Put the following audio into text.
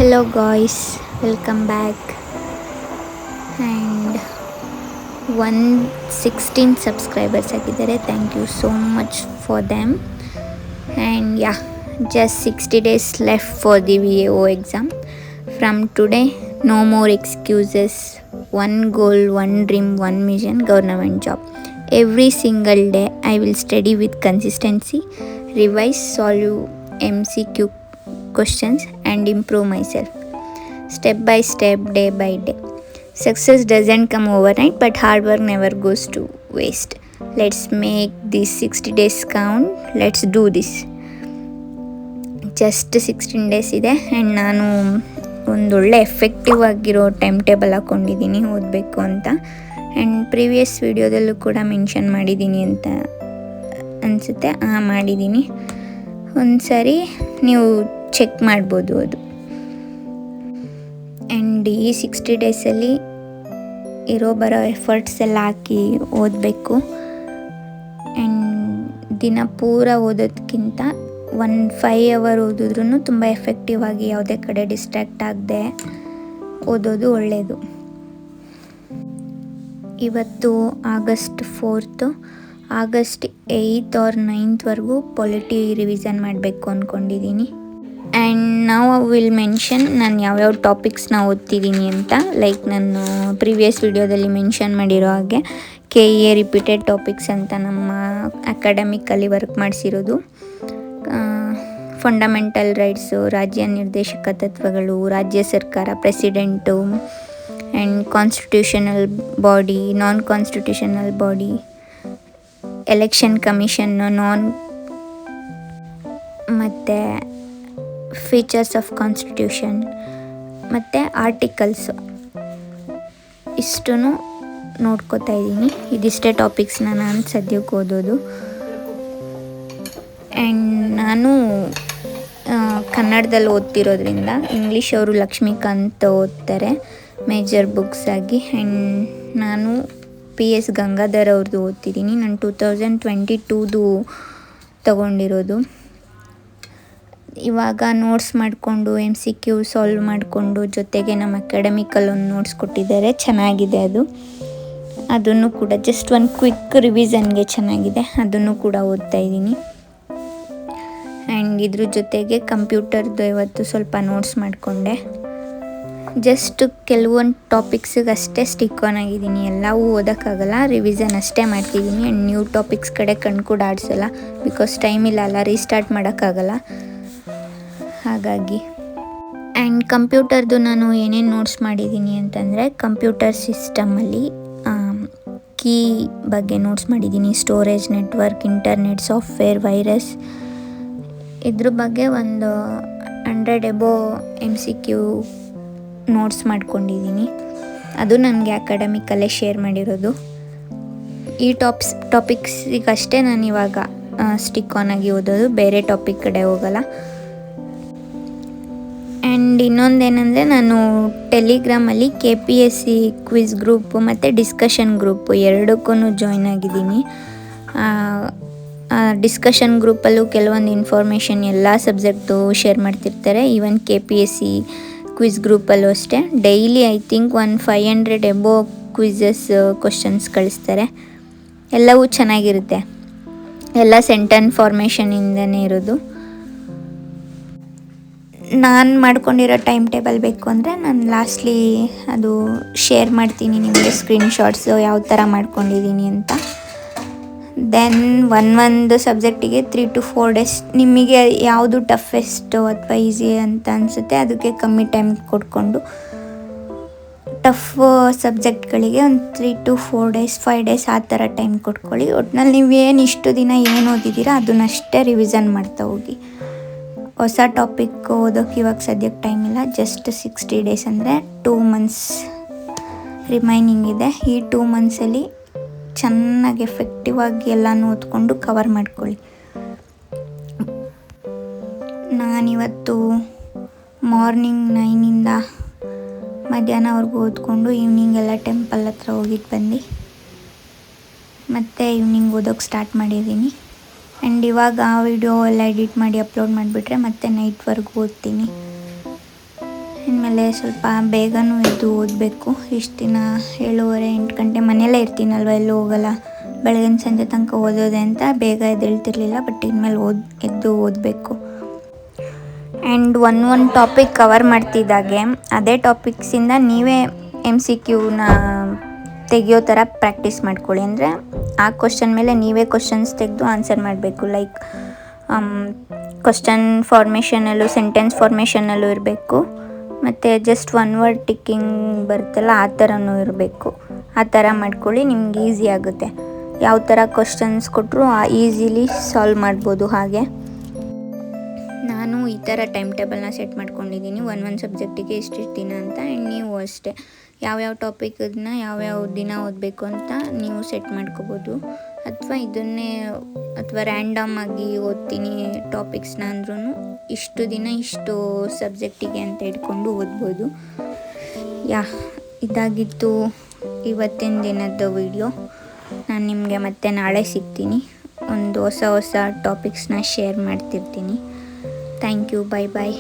Hello guys, welcome back. And 116 subscribers ಆಗಿದ್ದಾರೆ. Thank you so much for them. And yeah, just 60 days left for the VAO exam. From today, no more excuses. One goal, one dream, one mission, government job. Every single day I will study with consistency, revise, solve MCQ questions and improve myself step by step, day by day. Success doesn't come overnight, but hard work never goes to waste. Let's make these 60 days count. Let's do this. Just 16 days ಇದೆ and ನಾನು ಒಂದೊಳ್ಳೆ effective ಆಗಿರೋ time table ಹಾಕ್ಕೊಂಡಿದ್ದೀನಿ ಓದಬೇಕು ಅಂತ. And previous ವಿಡಿಯೋದಲ್ಲೂ ಕೂಡ mention ಮಾಡಿದ್ದೀನಿ ಅಂತ ಅನಿಸುತ್ತೆ. ಮಾಡಿದ್ದೀನಿ. ಒಂದು ಸಾರಿ ನೀವು ಚೆಕ್ ಮಾಡ್ಬೋದು ಅದು. ಆ್ಯಂಡ್ ಈ 60 ಡೇಸಲ್ಲಿ ಬರೋ ಎಫರ್ಟ್ಸ್ ಎಲ್ಲ ಹಾಕಿ ಓದಬೇಕು. ಆ್ಯಂಡ್ ದಿನ ಪೂರ ಓದೋದಕ್ಕಿಂತ 5 ಅವರ್ ಓದಿದ್ರೂ ತುಂಬ ಎಫೆಕ್ಟಿವ್ ಆಗಿ ಯಾವುದೇ ಕಡೆ ಡಿಸ್ಟ್ರ್ಯಾಕ್ಟ್ ಆಗದೆ ಓದೋದು ಒಳ್ಳೆಯದು. ಇವತ್ತು ಆಗಸ್ಟ್ 4, ಆಗಸ್ಟ್ 8 or 9ವರೆಗೂ ಪೊಲಿಟಿ ರಿವಿಷನ್ ಮಾಡಬೇಕು ಅಂದ್ಕೊಂಡಿದ್ದೀನಿ. ಆ್ಯಂಡ್ ನಾವು ವಿಲ್ ಮೆನ್ಷನ್ ನಾನು ಯಾವ್ಯಾವ ಟಾಪಿಕ್ಸ್ನ ಓದ್ತಿದ್ದೀನಿ ಅಂತ. ಲೈಕ್ ನಾನು ಪ್ರೀವಿಯಸ್ ವಿಡಿಯೋದಲ್ಲಿ ಮೆನ್ಷನ್ ಮಾಡಿರೋ ಹಾಗೆ KEA ರಿಪೀಟೆಡ್ ಟಾಪಿಕ್ಸ್ ಅಂತ ನಮ್ಮ ಅಕಾಡೆಮಿಕಲ್ಲಿ ವರ್ಕ್ ಮಾಡಿಸಿರೋದು. ಫಂಡಮೆಂಟಲ್ ರೈಟ್ಸು, ರಾಜ್ಯ ನಿರ್ದೇಶಕ ತತ್ವಗಳು, ರಾಜ್ಯ ಸರ್ಕಾರ, president and constitutional body, non constitutional body, election commission, ಮತ್ತು ಫೀಚರ್ಸ್ ಆಫ್ ಕಾನ್ಸ್ಟಿಟ್ಯೂಷನ್ ಮತ್ತು ಆರ್ಟಿಕಲ್ಸು ಇಷ್ಟೂ ನೋಡ್ಕೋತಾ ಇದ್ದೀನಿ. ಇದಿಷ್ಟೇ ಟಾಪಿಕ್ಸ್ನ ನಾನು ಸದ್ಯಕ್ಕೆ ಓದೋದು. ಆ್ಯಂಡ್ ನಾನು ಕನ್ನಡದಲ್ಲಿ ಓದ್ತಿರೋದ್ರಿಂದ ಇಂಗ್ಲೀಷ್ ಅವರು ಲಕ್ಷ್ಮೀಕಾಂತ್ ಓದ್ತಾರೆ ಮೇಜರ್ ಬುಕ್ಸ್ ಆಗಿ. ಆ್ಯಂಡ್ ನಾನು PS ಗಂಗಾಧರ್ ಅವ್ರದ್ದು ಓದ್ತಿದ್ದೀನಿ. ನಾನು 2022 ತಗೊಂಡಿರೋದು. ಇವಾಗ ನೋಟ್ಸ್ ಮಾಡಿಕೊಂಡು MCQ ಸಾಲ್ವ್ ಮಾಡಿಕೊಂಡು ಜೊತೆಗೆ ನಮ್ಮ ಅಕಾಡೆಮಿಕಲ್ ಒಂದು ನೋಟ್ಸ್ ಕೊಟ್ಟಿದ್ದಾರೆ, ಚೆನ್ನಾಗಿದೆ ಅದು. ಅದನ್ನು ಕೂಡ ಜಸ್ಟ್ ಒಂದು ಕ್ವಿಕ್ ರಿವಿಷನ್ಗೆ ಚೆನ್ನಾಗಿದೆ, ಅದನ್ನು ಕೂಡ ಓದ್ತಾ ಇದ್ದೀನಿ. ಆ್ಯಂಡ್ ಇದ್ರ ಜೊತೆಗೆ ಕಂಪ್ಯೂಟರ್ದು ಇವತ್ತು ಸ್ವಲ್ಪ ನೋಟ್ಸ್ ಮಾಡಿಕೊಂಡೆ. ಜಸ್ಟ್ ಕೆಲವೊಂದು ಟಾಪಿಕ್ಸಿಗೆ ಅಷ್ಟೇ ಸ್ಟಿಕ್ ಆನ್ ಆಗಿದ್ದೀನಿ, ಎಲ್ಲವೂ ಓದೋಕ್ಕಾಗಲ್ಲ, ರಿವಿಷನ್ ಅಷ್ಟೇ ಮಾಡ್ತಿದ್ದೀನಿ. ಆ್ಯಂಡ್ ನ್ಯೂ ಟಾಪಿಕ್ಸ್ ಕಡೆ ಕಣ್ಣು ಕೂಡ ಆಡಿಸಲ್ಲ, ಬಿಕಾಸ್ ಟೈಮ್ ಇಲ್ಲ, ರೀಸ್ಟಾರ್ಟ್ ಮಾಡೋಕ್ಕಾಗಲ್ಲ ಹಾಗಾಗಿ. ಆ್ಯಂಡ್ ಕಂಪ್ಯೂಟರ್ದು ನಾನು ಏನೇನು ನೋಟ್ಸ್ ಮಾಡಿದ್ದೀನಿ ಅಂತಂದರೆ, ಕಂಪ್ಯೂಟರ್ ಸಿಸ್ಟಮಲ್ಲಿ ಕೀ ಬಗ್ಗೆ ನೋಟ್ಸ್ ಮಾಡಿದ್ದೀನಿ, storage, network, internet, software, virus, ಇದ್ರ ಬಗ್ಗೆ ಒಂದು 100 above MCQ ನೋಟ್ಸ್ ಮಾಡ್ಕೊಂಡಿದ್ದೀನಿ. ಅದು ನನಗೆ ಅಕಾಡೆಮಿಕಲ್ಲೇ ಶೇರ್ ಮಾಡಿರೋದು. ಈ ಟಾಪಿಕ್ಸಿಗಷ್ಟೇ ನಾನು ಇವಾಗ ಸ್ಟಿಕ್ ಆನ್ ಆಗಿ ಓದೋದು, ಬೇರೆ ಟಾಪಿಕ್ ಕಡೆ ಹೋಗಲ್ಲ. ಆ್ಯಂಡ್ ಇನ್ನೊಂದೇನೆಂದರೆ, ನಾನು ಟೆಲಿಗ್ರಾಮಲ್ಲಿ KPSC ಕ್ವಿಝ್ ಗ್ರೂಪು ಮತ್ತು ಡಿಸ್ಕಷನ್ ಗ್ರೂಪು ಎರಡಕ್ಕೂ ಜಾಯ್ನ್ ಆಗಿದ್ದೀನಿ. ಡಿಸ್ಕಷನ್ ಗ್ರೂಪಲ್ಲೂ ಕೆಲವೊಂದು ಇನ್ಫಾರ್ಮೇಷನ್ ಎಲ್ಲ ಸಬ್ಜೆಕ್ಟು ಶೇರ್ ಮಾಡ್ತಿರ್ತಾರೆ. ಈವನ್ KPSC ಕ್ವಿಝ್ ಗ್ರೂಪಲ್ಲೂ ಅಷ್ಟೇ daily I think 500 above quizzes questions ಕಳಿಸ್ತಾರೆ. ಎಲ್ಲವೂ ಚೆನ್ನಾಗಿರುತ್ತೆ, ಎಲ್ಲ ಸೆಂಟೆನ್ಸ್ ಫಾರ್ಮೇಷನಿಂದನೇ ಇರೋದು. ನಾನು ಮಾಡ್ಕೊಂಡಿರೋ ಟೈಮ್ ಟೇಬಲ್ ಬೇಕು ಅಂದರೆ ನಾನು ಲಾಸ್ಟ್ಲಿ ಅದು ಶೇರ್ ಮಾಡ್ತೀನಿ ನಿಮಗೆ, ಸ್ಕ್ರೀನ್ಶಾಟ್ಸು ಯಾವ ಥರ ಮಾಡ್ಕೊಂಡಿದ್ದೀನಿ ಅಂತ. ದೆನ್ ಒಂದು ಸಬ್ಜೆಕ್ಟಿಗೆ 3 to 4 days, ನಿಮಗೆ ಯಾವುದು ಟಫೆಸ್ಟು ಅಥವಾ ಈಸಿ ಅಂತ ಅನಿಸುತ್ತೆ ಅದಕ್ಕೆ ಕಮ್ಮಿ ಟೈಮ್ ಕೊಟ್ಕೊಂಡು, ಟಫ್ ಸಬ್ಜೆಕ್ಟ್ಗಳಿಗೆ ಒಂದು 3 to 4 days, 5 days ಆ ಥರ ಟೈಮ್ ಕೊಟ್ಕೊಳ್ಳಿ. ಒಟ್ಟಿನಲ್ಲಿ ನೀವೇನು ಇಷ್ಟು ದಿನ ಏನು ಓದಿದ್ದೀರಾ ಅದನ್ನಷ್ಟೇ ರಿವಿಷನ್ ಮಾಡ್ತಾ ಹೋಗಿ. ಹೊಸ ಟಾಪಿಕ್ ಓದೋಕ್ಕೆ ಇವಾಗ ಸದ್ಯಕ್ಕೆ ಟೈಮ್ ಇಲ್ಲ. ಜಸ್ಟ್ 60 days ಅಂದರೆ 2 months ರಿಮೈನಿಂಗ್ ಇದೆ. ಈ 2 monthsಲ್ಲಿ ಚೆನ್ನಾಗಿ ಎಫೆಕ್ಟಿವ್ ಆಗಿ ಎಲ್ಲನೂ ಓದ್ಕೊಂಡು ಕವರ್ ಮಾಡ್ಕೊಳ್ಳಿ. ನಾನಿವತ್ತು ಮಾರ್ನಿಂಗ್ 9ಇಂದ ಮಧ್ಯಾಹ್ನವರೆಗೂ ಓದ್ಕೊಂಡು ಈವ್ನಿಂಗ್ ಎಲ್ಲ ಟೆಂಪಲ್ ಹತ್ರ ಹೋಗಿದ್ದು ಬಂದು ಮತ್ತು ಈವ್ನಿಂಗ್ ಓದೋಕ್ಕೆ ಸ್ಟಾರ್ಟ್ ಮಾಡಿದ್ದೀನಿ. ಆ್ಯಂಡ್ ಇವಾಗ ಆ ವಿಡಿಯೋ ಎಲ್ಲ ಎಡಿಟ್ ಮಾಡಿ ಅಪ್ಲೋಡ್ ಮಾಡಿಬಿಟ್ರೆ ಮತ್ತೆ ನೈಟ್ವರೆಗೂ ಓದ್ತೀನಿ. ಇನ್ಮೇಲೆ ಸ್ವಲ್ಪ ಬೇಗನೂ ಎದ್ದು ಓದಬೇಕು. ಇಷ್ಟು ದಿನ 7:30-8 ಗಂಟೆ ಮನೆಯಲ್ಲೇ ಇರ್ತೀನಲ್ವ, ಎಲ್ಲೂ ಹೋಗಲ್ಲ, ಬೆಳಗಿನ ಸಂಜೆ ತನಕ ಓದೋದೆ ಅಂತ ಬೇಗ ಎದ್ದೇಳ್ತಿರ್ಲಿಲ್ಲ. ಬಟ್ ಇನ್ಮೇಲೆ ಎದ್ದು ಓದಬೇಕು. ಆ್ಯಂಡ್ ಒಂದು ಟಾಪಿಕ್ ಕವರ್ ಮಾಡ್ತಿದ್ದಾಗೆ ಅದೇ ಟಾಪಿಕ್ಸಿಂದ ನೀವೇ MCQನ ತೆಗಿಯೋ ಥರ ಪ್ರಾಕ್ಟೀಸ್ ಮಾಡ್ಕೊಳ್ಳಿ. ಅಂದರೆ ಆ ಕ್ವಶನ್ ಮೇಲೆ ನೀವೇ ಕ್ವಶನ್ಸ್ ತೆಗೆದು ಆನ್ಸರ್ ಮಾಡಬೇಕು. ಲೈಕ್ ಕ್ವಶನ್ ಫಾರ್ಮೇಷನಲ್ಲೂ ಸೆಂಟೆನ್ಸ್ ಫಾರ್ಮೇಷನಲ್ಲೂ ಇರಬೇಕು, ಮತ್ತು ಜಸ್ಟ್ ಒನ್ ವರ್ಡ್ ಟಿಕ್ಕಿಂಗ್ ಬರುತ್ತಲ್ಲ ಆ ಥರನೂ ಇರಬೇಕು. ಆ ಥರ ಮಾಡ್ಕೊಳ್ಳಿ, ನಿಮ್ಗೆ ಈಸಿ ಆಗುತ್ತೆ. ಯಾವ ಥರ ಕ್ವಶನ್ಸ್ ಕೊಟ್ಟರು ಈಸಿಲಿ ಸಾಲ್ವ್ ಮಾಡ್ಬೋದು. ಹಾಗೆ ನಾನು ಈ ಥರ ಟೈಮ್ ಟೇಬಲ್ನ ಸೆಟ್ ಮಾಡ್ಕೊಂಡಿದ್ದೀನಿ, ಒಂದು ಸಬ್ಜೆಕ್ಟಿಗೆ ಇಷ್ಟಿಷ್ಟು ದಿನ ಅಂತ. ಆ್ಯಂಡ್ ನೀವು ಅಷ್ಟೇ ಯಾವ್ಯಾವ ಟಾಪಿಕನ್ನ ಯಾವ್ಯಾವ ದಿನ ಓದಬೇಕು ಅಂತ ನೀವು ಸೆಟ್ ಮಾಡ್ಕೋಬೋದು. ಅಥವಾ ರ್ಯಾಂಡಮ್ ಆಗಿ ಓದ್ತೀನಿ ಟಾಪಿಕ್ಸ್ನ ಅಂದ್ರೂ ಇಷ್ಟು ದಿನ ಇಷ್ಟು ಸಬ್ಜೆಕ್ಟಿಗೆ ಅಂತ ಇಟ್ಕೊಂಡು ಓದ್ಬೋದು. ಇದಾಗಿತ್ತು ಇವತ್ತಿನ ದಿನದ ವಿಡಿಯೋ. ನಾನು ನಿಮಗೆ ಮತ್ತೆ ನಾಳೆ ಸಿಗ್ತೀನಿ, ಒಂದು ಹೊಸ ಟಾಪಿಕ್ಸ್ನ ಶೇರ್ ಮಾಡ್ತಿರ್ತೀನಿ. Thank you, bye.